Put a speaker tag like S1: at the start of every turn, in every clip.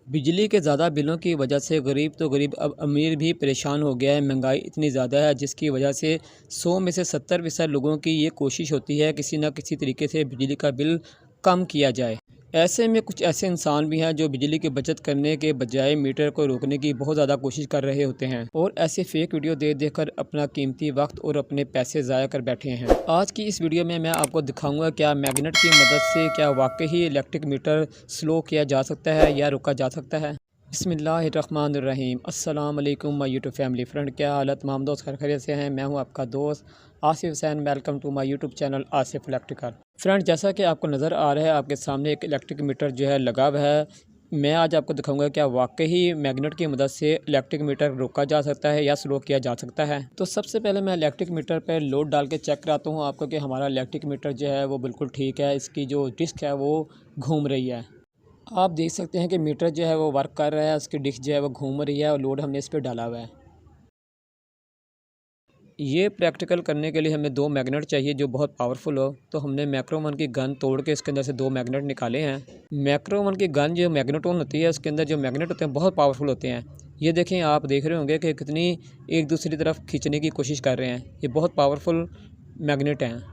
S1: बिजली के ज़्यादा बिलों की वजह से गरीब तो गरीब अब अमीर भी परेशान हो गया है। महंगाई इतनी ज़्यादा है जिसकी वजह से 100 में से 70% लोगों की ये कोशिश होती है किसी न किसी तरीके से बिजली का बिल कम किया जाए। ऐसे में कुछ ऐसे इंसान भी हैं जो बिजली की बचत करने के बजाय मीटर को रोकने की बहुत ज़्यादा कोशिश कर रहे होते हैं और ऐसे फेक वीडियो देख कर अपना कीमती वक्त और अपने पैसे ज़ाया कर बैठे हैं। आज की इस वीडियो में मैं आपको दिखाऊंगा क्या मैग्नेट की मदद से क्या वाकई ही इलेक्ट्रिक मीटर स्लो किया जा सकता है या रोका जा सकता है। बिस्मिल्लाहिर्रहमानिर्रहीम। अस्सलाम वालेकुम माय यूट्यूब फैमिली फ्रेंड, क्या हालत तमाम दोस्त खैरियत से हैं। मैं हूं आपका दोस्त Asif Hussain. Welcome to my YouTube channel Asif electrical. Friend, जैसा कि आपको नज़र आ रहा है आपके सामने एक इलेक्ट्रिक मीटर जो है लगा हुआ है। मैं आज आपको दिखाऊंगा क्या वाकई ही मैग्नेट की मदद से इलेक्ट्रिक मीटर रोका जा सकता है या स्लो किया जा सकता है। तो सबसे पहले मैं इलेक्ट्रिक मीटर पर लोड डाल के चेक कराता हूँ आपको कि हमारा इलेक्ट्रिक मीटर जो है वो बिल्कुल ठीक है। इसकी जो डिस्क है वो घूम रही है। आप देख सकते हैं कि मीटर जो है वो वर्क कर रहा है, उसकी डिस्क जो है वो घूम रही है और लोड हमने इस पर डाला हुआ है। ये प्रैक्टिकल करने के लिए हमें 2 मैग्नेट चाहिए जो बहुत पावरफुल हो। तो हमने मैक्रोमन की गन तोड़ के इसके अंदर से 2 मैग्नेट निकाले हैं। मैक्रोमन की गन जो मैग्नेटोन होती है उसके अंदर जो मैग्नेट होते हैं बहुत पावरफुल होते हैं। ये देखें, आप देख रहे होंगे कि कितनी एक दूसरी तरफ खींचने की कोशिश कर रहे हैं। ये बहुत पावरफुल मैग्नेट हैं।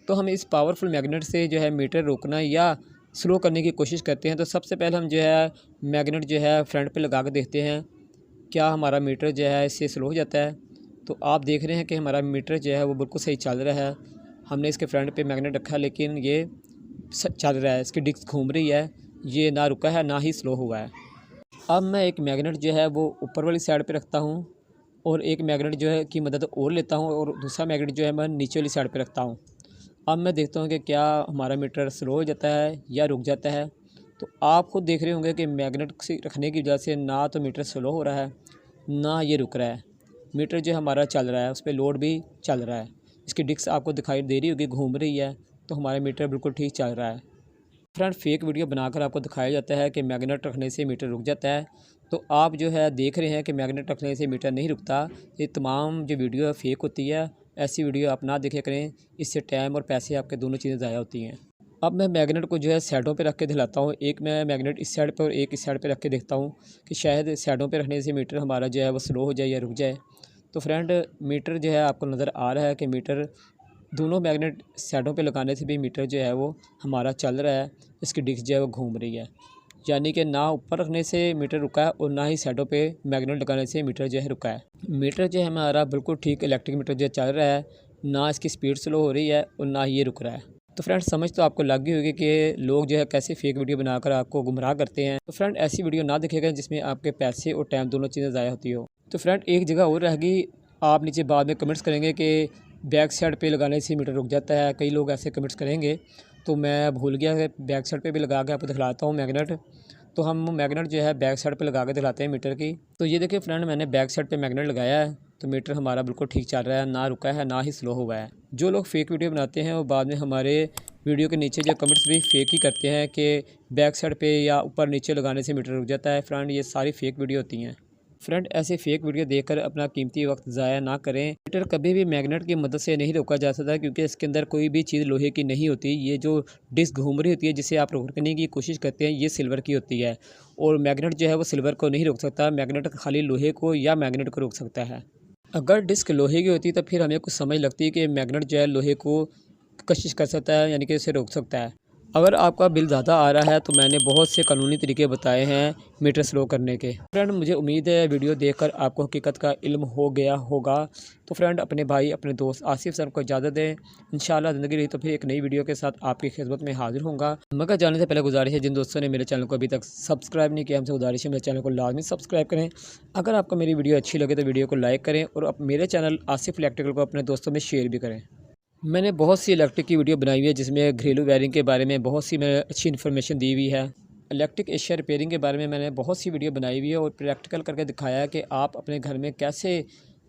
S1: तो हम इस पावरफुल मैग्नेट से जो है मीटर रोकना या स्लो करने की कोशिश करते हैं। तो सबसे पहले हम जो है मैग्नेट जो है फ्रंट पे लगा के देखते हैं क्या हमारा मीटर जो है इससे स्लो हो जाता है। तो आप देख रहे हैं कि हमारा मीटर जो है वो बिल्कुल सही चल रहा है। हमने इसके फ्रंट पे मैग्नेट रखा है लेकिन ये चल रहा है, इसकी डिस्क घूम रही है, ये ना रुका है ना ही स्लो हुआ है। अब मैं एक मैग्नेट जो है वो ऊपर वाली साइड पर रखता हूँ और एक मैग्नेट जो है की मदद और लेता हूँ और दूसरा मैग्नेट जो है मैं नीचे वाली साइड पर रखता हूँ। अब मैं देखता हूँ कि क्या हमारा मीटर स्लो हो जाता है या रुक जाता है। तो आप खुद देख रहे होंगे कि मैग्नेट से रखने की वजह से ना तो मीटर स्लो हो रहा है ना ये रुक रहा है। मीटर जो हमारा चल रहा है उस पर लोड भी चल रहा है। इसकी डिस्क आपको दिखाई दे रही होगी, घूम रही है। तो हमारा मीटर बिल्कुल ठीक चल रहा है। फ्रेंड, फेक वीडियो बनाकर आपको दिखाया जाता है कि मैग्नेट रखने से मीटर रुक जाता है। तो आप जो है देख रहे हैं कि मैग्नेट रखने से मीटर नहीं रुकता। ये तमाम जो वीडियो है फेक होती है। ऐसी वीडियो आप ना देखे करें, इससे टाइम और पैसे आपके दोनों चीज़ें ज़ाया होती हैं। अब मैं मैग्नेट को जो है साइडों पे रख के दिलाता हूँ। एक मैं मैग्नेट इस साइड पे और एक इस साइड पे रख के देखता हूँ कि शायद साइडों पे रखने से मीटर हमारा जो है वो स्लो हो जाए या रुक जाए। तो फ्रेंड, मीटर जो है आपको नज़र आ रहा है कि मीटर दोनों मैग्नेट साइडों पे लगाने से भी मीटर जो है वो हमारा चल रहा है। इसकी डिस्क जो है वो घूम रही है, यानी कि ना ऊपर रखने से मीटर रुका है और ना ही साइडों पे मैग्नेट लगाने से मीटर जो है रुका है। मीटर जो है हमारा बिल्कुल ठीक इलेक्ट्रिक मीटर जो चल रहा है, ना इसकी स्पीड स्लो हो रही है और ना ही ये रुक रहा है। तो फ्रेंड, समझ तो आपको लग गई होगी कि लोग जो है कैसे फेक वीडियो बनाकर आपको गुमराह करते हैं। तो फ्रेंड, ऐसी वीडियो ना देखेगा जिसमें आपके पैसे और टाइम दोनों चीज़ें ज़ाया होती हो। तो फ्रेंड, एक जगह और रह गई, आप नीचे बाद में कमेंट्स करेंगे कि बैक साइड पे लगाने से मीटर रुक जाता है। कई लोग ऐसे कमेंट्स करेंगे, तो मैं भूल गया कि बैक साइड पे भी लगा के आपको दिखलाता हूँ मैग्नेट। तो हम मैग्नेट जो है बैक साइड पे लगा के दिखाते हैं मीटर की। तो ये देखिए फ्रेंड, मैंने बैक साइड पे मैग्नेट लगाया है तो मीटर हमारा बिल्कुल ठीक चल रहा है, ना रुका है ना ही स्लो हुआ है। जो लोग फेक वीडियो बनाते हैं वो बाद में हमारे वीडियो के नीचे जो कमेंट्स भी फेक ही करते हैं कि बैक साइड पे या ऊपर नीचे लगाने से मीटर रुक जाता है। फ्रेंड, ये सारी फेक वीडियो होती हैं। फ्रेंड, ऐसे फेक वीडियो देखकर अपना कीमती वक्त ज़ाया ना करें। मीटर कभी भी मैग्नेट की मदद से नहीं रोका जा सकता क्योंकि इसके अंदर कोई भी चीज़ लोहे की नहीं होती। ये जो डिस्क घूम रही होती है जिसे आप रोकने की कोशिश करते हैं, ये सिल्वर की होती है और मैग्नेट जो है वो सिल्वर को नहीं रोक सकता। मैग्नेट खाली लोहे को या मैग्नेट को रोक सकता है। अगर डिस्क लोहे की होती तो फिर हमें कुछ समझ लगती है कि मैग्नेट जो है लोहे को कशिश कर सकता है, यानी कि इसे रोक सकता है। अगर आपका बिल ज़्यादा आ रहा है तो मैंने बहुत से कानूनी तरीके बताए हैं मीटर स्लो करने के। फ्रेंड, मुझे उम्मीद है वीडियो देखकर आपको हकीकत का इल्म हो गया होगा। तो फ्रेंड, अपने भाई अपने दोस्त आसिफ सर को इजाज़त दें। इंशाल्लाह ज़िंदगी रही तो फिर एक नई वीडियो के साथ आपकी खिदमत में हाजिर होऊंगा। मगर जाने से पहले गुजारिश है, जिन दोस्तों ने मेरे चैनल को अभी तक सब्सक्राइब नहीं किया, हमसे गुजारिश है मेरे चैनल को लाजमी सब्सक्राइब करें। अगर आपको मेरी वीडियो अच्छी लगे तो वीडियो को लाइक करें और मेरे चैनल आसिफ इलेक्ट्रिकल को अपने दोस्तों में शेयर भी करें। मैंने बहुत सी इलेक्ट्रिक की वीडियो बनाई हुई है जिसमें घरेलू वायरिंग के बारे में बहुत सी मैं अच्छी इन्फॉर्मेशन दी हुई है। इलेक्ट्रिक एशिया रिपेयरिंग के बारे में मैंने बहुत सी वीडियो बनाई हुई है और प्रैक्टिकल करके दिखाया है कि आप अपने घर में कैसे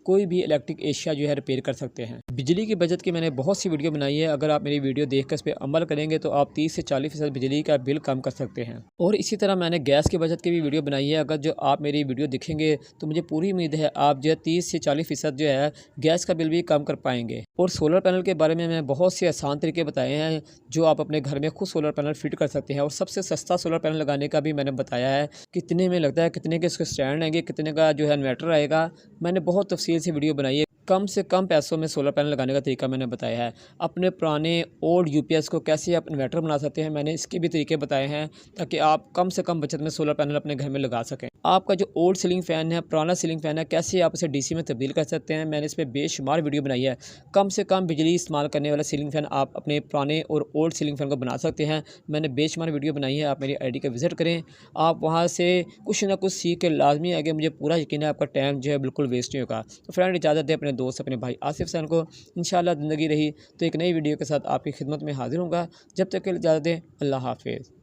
S1: कोई भी इलेक्ट्रिक एशिया जो है रिपेयर कर सकते हैं। बिजली की बचत की मैंने बहुत सी वीडियो बनाई है। अगर आप मेरी वीडियो देखकर इस पर अमल करेंगे तो आप 30 से 40% बिजली का बिल कम कर सकते हैं। और इसी तरह मैंने गैस की बचत की भी वीडियो बनाई है। अगर जो आप मेरी वीडियो देखेंगे तो मुझे पूरी उम्मीद है आप जो है 30 से 40% जो है गैस का बिल भी कम कर पाएंगे। और सोलर पैनल के बारे में मैंने बहुत से आसान तरीके बताए हैं जो आप अपने घर में खुद सोलर पैनल फिट कर सकते हैं। और सबसे सस्ता सोलर पैनल लगाने का भी मैंने बताया है, कितने में लगता है, कितने के इसके स्टैंड आएंगे, कितने का जो है इन्वर्टर आएगा। मैंने बहुत तफसील से वीडियो बनाई है। कम से कम पैसों में सोलर पैनल लगाने का तरीका मैंने बताया है। अपने पुराने ओल्ड यूपीएस को कैसे आप इन्वर्टर बना सकते हैं, मैंने इसके भी तरीके बताए हैं, ताकि आप कम से कम बचत में सोलर पैनल अपने घर में लगा सकें। आपका जो ओल्ड सीलिंग फ़ैन है, पुराना सीलिंग फ़ैन है, कैसे आप इसे डीसी में तब्दील कर सकते हैं, मैंने इस पर बेशुमार वीडियो बनाई है। कम से कम बिजली इस्तेमाल करने वाला सीलिंग फ़ैन आप अपने पुराने और ओल्ड सीलिंग फ़ैन को बना सकते हैं। मैंने बेशुमार वीडियो बनाई है, आप मेरी आईडी का विज़िट करें। आप वहाँ से कुछ ना कुछ सीख के लाजमी आगे, मुझे पूरा यकीन है आपका टाइम जो है बिल्कुल वेस्ट नहीं होगा। तो फ्रेंड, इजाज़त दें अपने दोस्त, अपने भाई आसिफ सैन को। इंशाल्लाह ज़िंदगी रही तो एक नई वीडियो के साथ आपकी खिदमत में हाज़िर होऊंगा। जब तक के लिए इजाज़त दें, अल्लाह हाफ़िज़।